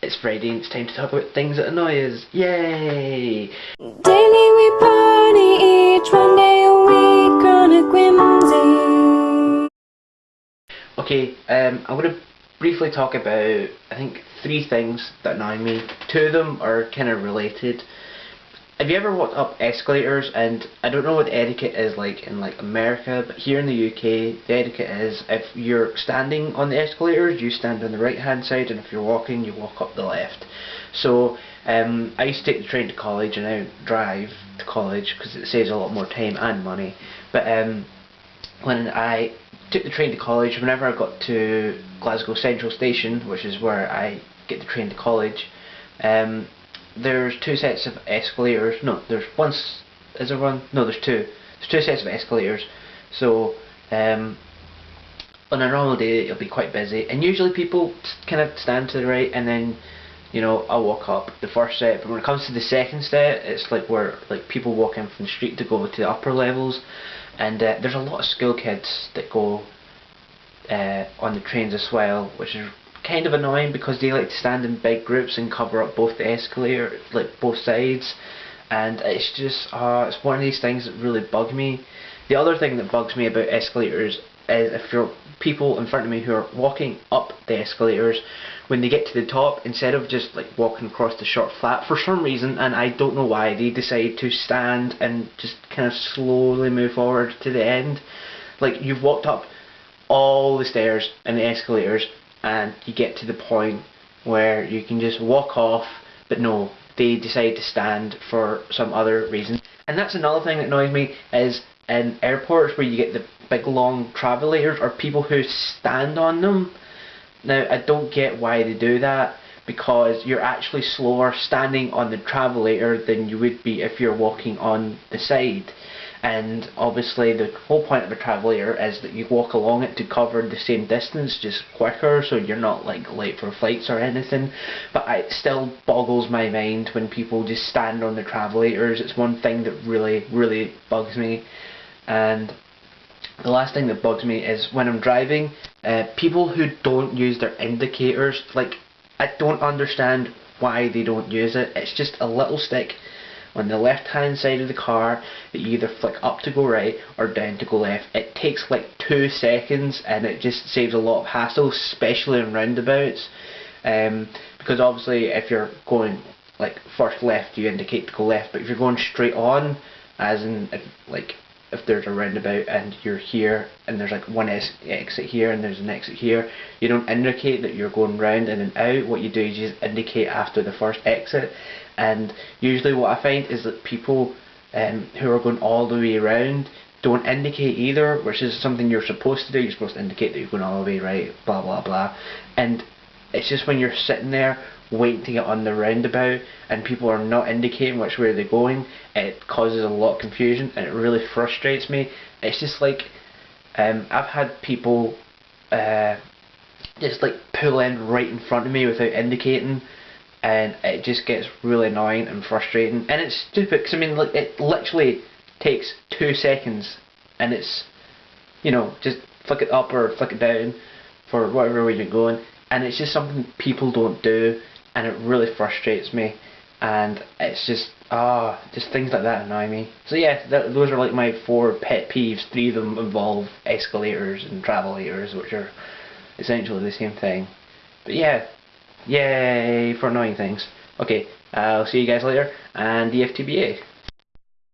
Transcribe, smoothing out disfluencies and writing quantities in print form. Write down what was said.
It's Friday and it's time to talk about things that annoy us. Yay! Daily we party, each one day a week, chronic whimsy. Okay, I'm going to briefly talk about, I think, 3 things that annoy me. 2 of them are kind of related. Have you ever walked up escalators? And I don't know what the etiquette is like in America, but here in the UK, the etiquette is if you're standing on the escalators, you stand on the right hand side, and if you're walking, you walk up the left. So I used to take the train to college, and I drive to college because it saves a lot more time and money. But when I took the train to college, whenever I got to Glasgow Central Station, which is where I get the train to college, there's 2 sets of escalators. No, there's one. Is there one? No, there's 2. There's 2 sets of escalators. So on a normal day, it'll be quite busy, and usually people kind of stand to the right, and then I'll walk up the first set. But when it comes to the second set, it's like where people walk in from the street to go to the upper levels, and there's a lot of school kids that go on the trains as well, which is kind of annoying because they like to stand in big groups and cover up both the escalator, both sides, and it's just it's one of these things that really bug me. The other thing that bugs me about escalators is if you're people in front of me who are walking up the escalators, when they get to the top, instead of just walking across the short flat, for some reason, and I don't know why, they decide to stand and just kind of slowly move forward to the end. Like, you've walked up all the stairs and the escalators, and you get to the point where you can just walk off, but no, they decide to stand for some other reason. And that's another thing that annoys me, is in airports where you get the big long travelators, or people who stand on them. Now, I don't get why they do that, because you're actually slower standing on the travelator than you would be if you're walking on the side. And obviously the whole point of a travelator is that you walk along it to cover the same distance, just quicker, so you're not late for flights or anything. But it still boggles my mind when people just stand on the travelators. It's one thing that really bugs me. And the last thing that bugs me is when I'm driving, people who don't use their indicators. I don't understand why they don't use it. It's just a little stick on the left hand side of the car that you either flick up to go right or down to go left. It takes 2 seconds, and it just saves a lot of hassle, especially in roundabouts, because obviously if you're going first left, you indicate to go left, but if you're going straight on, as in if there's a roundabout and you're here and there's one exit here and there's an exit here, you don't indicate that you're going round and then out. What you do is you just indicate after the first exit. And usually what I find is that people who are going all the way around don't indicate either, which is something you're supposed to do. You're supposed to indicate that you're going all the way right, blah blah blah. And it's just when you're sitting there waiting to get on the roundabout and people are not indicating which way they're going, it causes a lot of confusion, and it really frustrates me. It's just I've had people just pull in right in front of me without indicating, and it just gets really annoying and frustrating. And it's stupid because it literally takes 2 seconds, and it's just flick it up or flick it down for whatever way you're going, and it's just something people don't do, and it really frustrates me. And it's just just things like that annoy me. So yeah, those are my 4 pet peeves. 3 of them involve escalators and travelators, which are essentially the same thing. But yeah, yay for annoying things. Okay, I'll see you guys later, and DFTBA.